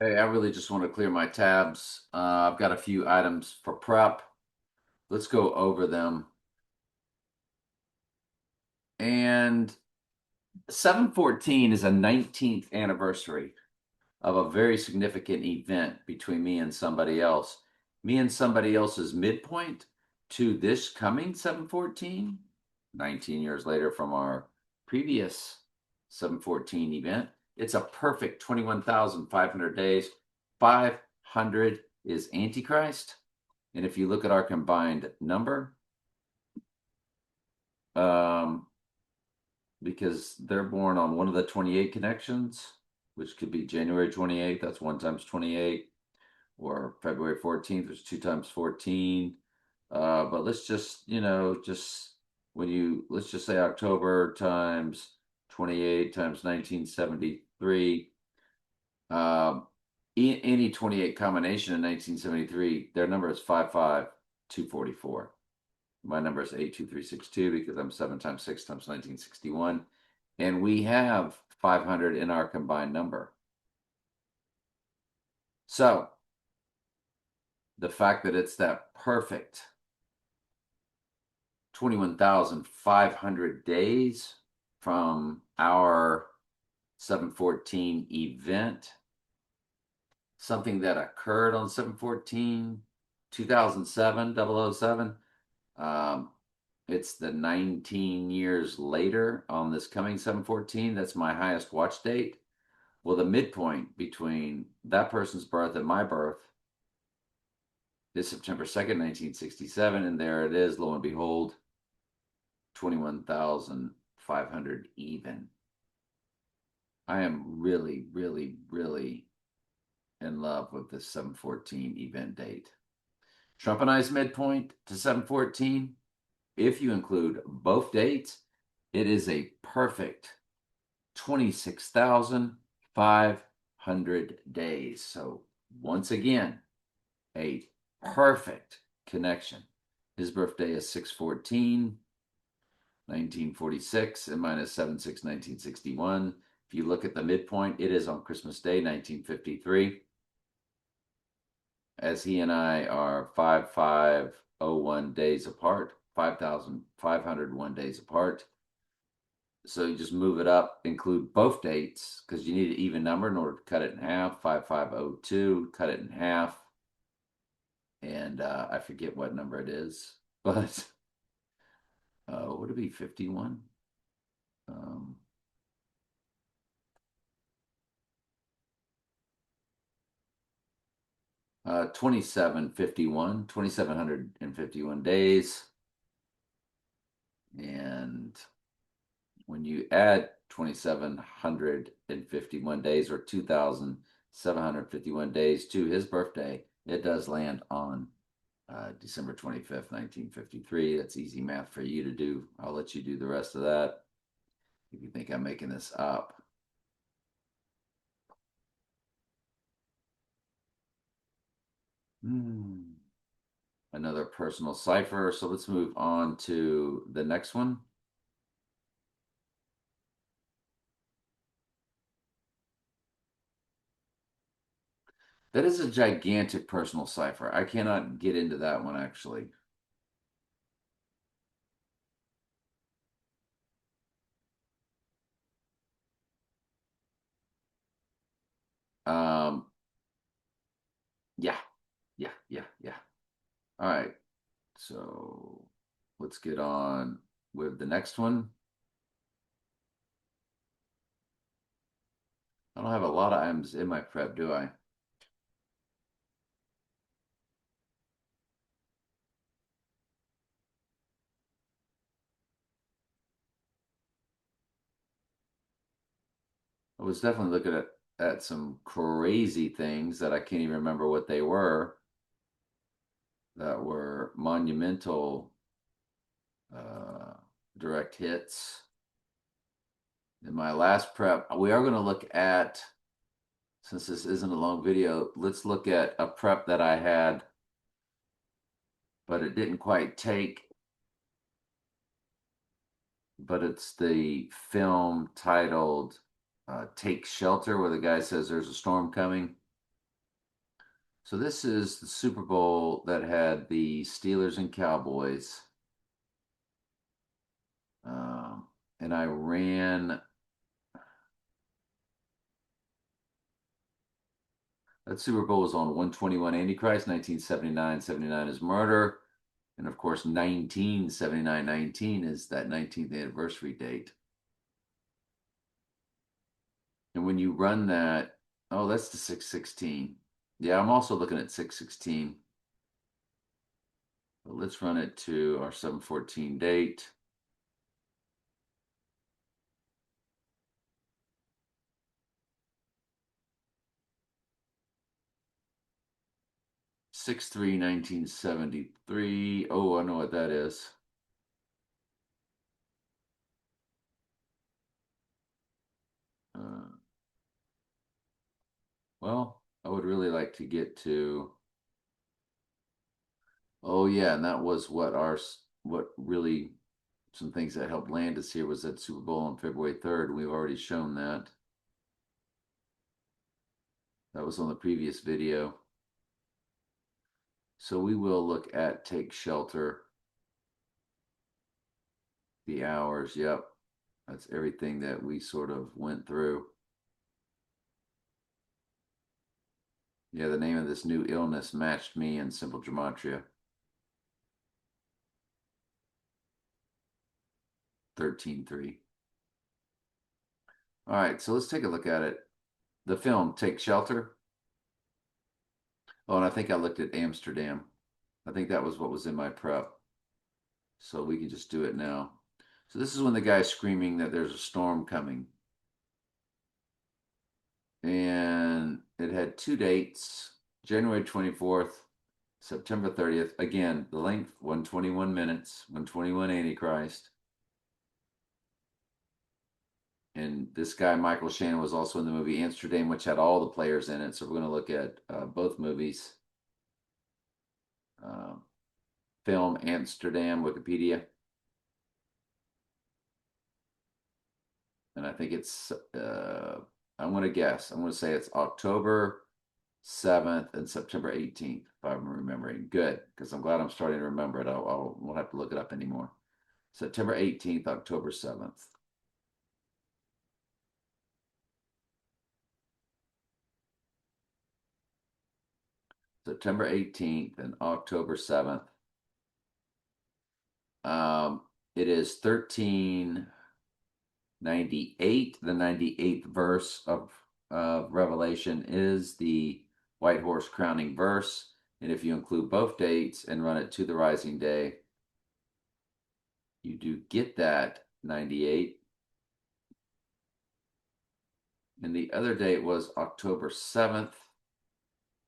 Hey, I really just want to clear my tabs. I've got a few items for prep. Let's go over them. And 714 is a 19th anniversary of a very significant event between me and somebody else. Me and somebody else's midpoint to this coming 714, 19 years later from our previous 714 event. It's a perfect 21,500 days. 500 is Antichrist. And if you look at our combined number, um, because they're born on one of the 28 connections, which could be January 28th, that's 1 times 28, or February 14th, there's 2 times 14. But let's just, let's just say October times 28 times 1973. Um, any 28 combination in 1973, their number is 55244. My number is 82362 because I'm 7 times 6 times 1961. And we have 500 in our combined number. So the fact that it's that perfect 21,500 days from our 714 event, something that occurred on 714, 2007, 007. It's the 19 years later on this coming 714. That's my highest watch date. Well, the midpoint between that person's birth and my birth is September 2nd, 1967. And there it is, lo and behold, 21,500 even. I am really, really, really in love with this 714 event date. Trump and I's midpoint to 714, if you include both dates, it is a perfect 26,500 days. So, once again, a perfect connection. His birthday is 6/14, 1946, and mine is 7/6, 1961. If you look at the midpoint, it is on Christmas Day, 1953. As he and I are 5501 days apart, 5,501 days apart. So you just move it up, include both dates because you need an even number in order to cut it in half. 5502, cut it in half. And I forget what number it is, but would it be 51? Um, 2751, 2,751 days. And when you add 2,751 days or 2,751 days to his birthday, it does land on December 25th, 1953. That's easy math for you to do. I'll let you do the rest of that if you think I'm making this up. Another personal cipher. So let's move on to the next one. That is a gigantic personal cipher. I cannot get into that one actually. Um, yeah, yeah. All right. So let's get on with the next one. I don't have a lot of items in my prep, do I? I was definitely looking at some crazy things that I can't even remember what they were that were monumental uh, direct hits. In my last prep, we are going to look at, since this isn't a long video, let's look at a prep that I had, but it didn't quite take. But it's the film titled Take Shelter, where the guy says there's a storm coming. So this is the Super Bowl that had the Steelers and Cowboys. And I ran that Super Bowl was on 121 Antichrist, 1979. 79 is murder. And of course, 1979, 19 is that 19th anniversary date. And when you run that, oh, that's the 616. Yeah, I'm also looking at 616. But let's run it to our 714 date. Six three 1973. Oh, I know what that is. Uh, well, I would really like to get to. Oh yeah, and that was what really some things that helped land us here was that Super Bowl on February 3rd. We've already shown that. That was on the previous video. So we will look at Take Shelter. The hours, yep. That's everything that we sort of went through. Yeah, the name of this new illness matched me in simple gematria. 13-3. All right, so let's take a look at it. The film Take Shelter. Oh, and I think I looked at Amsterdam. I think that was what was in my prep. So we can just do it now. So this is when the guy's screaming that there's a storm coming. And it had two dates, January 24th, September 30th. Again, the length 121 minutes, 121 Antichrist. And this guy, Michael Shannon, was also in the movie Amsterdam, which had all the players in it. So we're going to look at both movies. Uh, film Amsterdam, Wikipedia. And I think it's, I'm going to guess, I'm going to say it's October 7th and September 18th, if I'm remembering. Good, because I'm glad I'm starting to remember it. I won't have to look it up anymore. September 18th, October 7th. September 18th and October 7th. It is 1398. The 98th verse of Revelation is the white horse crowning verse. And if you include both dates and run it to the rising day, you do get that 98. And the other date was October 7th.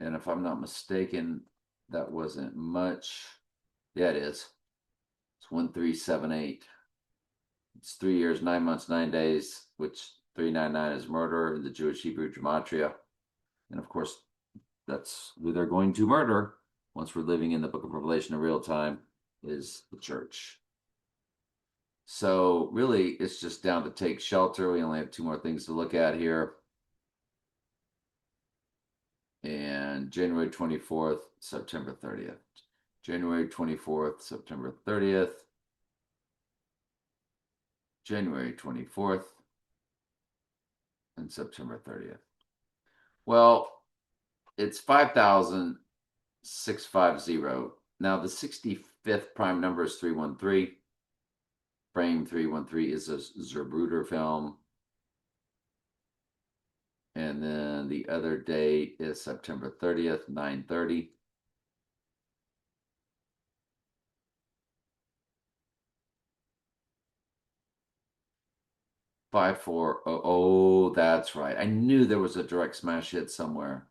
And if I'm not mistaken, that wasn't much. Yeah, it is. It's 1378. It's 3 years, 9 months, 9 days, which 399 is murder in the Jewish Hebrew gematria. And of course, that's who they're going to murder once we're living in the book of Revelation in real time is the church. So really, it's just down to Take Shelter. We only have two more things to look at here. And January 24th, September 30th. January 24th, September 30th. January 24th and September 30th. Well, it's 5,650. Now, the 65th prime number is 313. Frame 313 is a Zerbruder film. And then the other date is September 30th, 9:30. Five four oh, that's right. I knew there was a direct smash hit somewhere.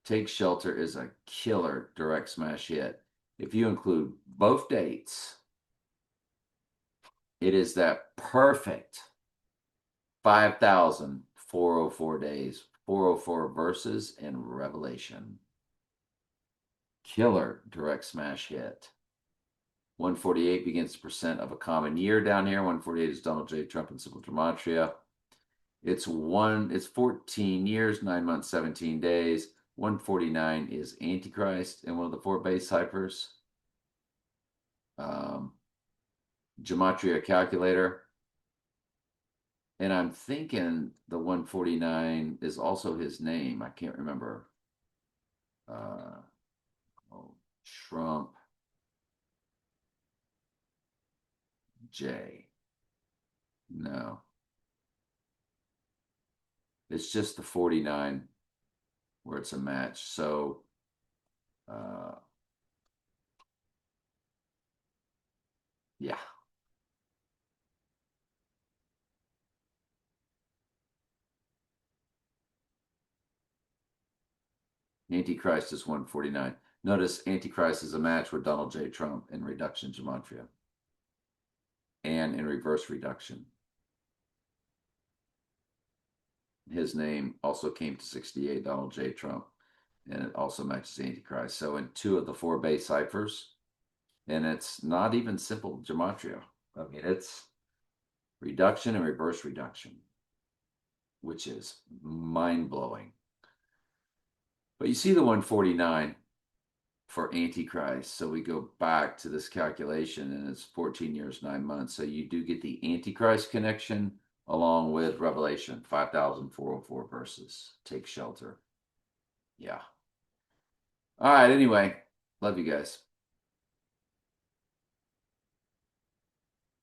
Take Shelter is a killer direct smash hit. If you include both dates, it is that perfect 5,404 days, 404 verses in Revelation. Killer direct smash hit. 148 begins the percent of a common year down here. 148 is Donald J. Trump and simple gematria. It's 14 years, 9 months, 17 days. 149 is Antichrist in one of the 4 base ciphers. Gematria calculator. And I'm thinking the 149 is also his name. I can't remember. Trump J. No. It's just the 49 where it's a match. So yeah. Antichrist is 149. Notice Antichrist is a match with Donald J. Trump in reduction gematria and in reverse reduction. His name also came to 68, Donald J. Trump, and it also matches Antichrist. So in 2 of the 4 base ciphers, and it's not even simple gematria. I mean, it's reduction and reverse reduction, which is mind-blowing. But you see the 149 for Antichrist. So we go back to this calculation, and it's 14 years, 9 months. So you do get the Antichrist connection along with Revelation 5,404 verses. Take shelter. Yeah. All right. Anyway, love you guys.